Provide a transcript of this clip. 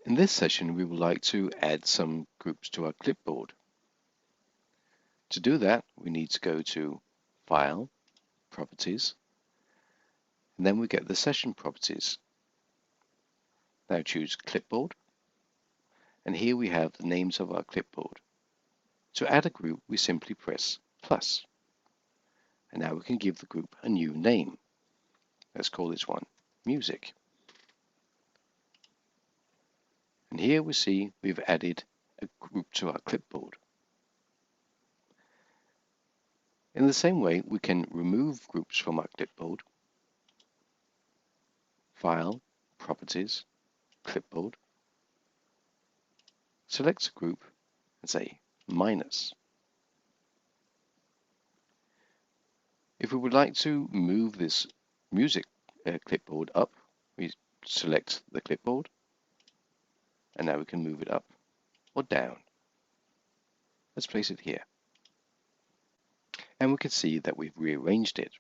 In this session, we would like to add some groups to our clipboard. To do that, we need to go to File, Properties, and then we get the Session Properties. Now choose Clipboard, and here we have the names of our clipboard. To add a group, we simply press plus. And now we can give the group a new name. Let's call this one Music. And here we see we've added a group to our clipboard. In the same way, we can remove groups from our clipboard. File, Properties, Clipboard. Select a group and say minus. If we would like to move this music clipboard up, we select the clipboard, and now we can move it up or down. Let's place it here. And we can see that we've rearranged it.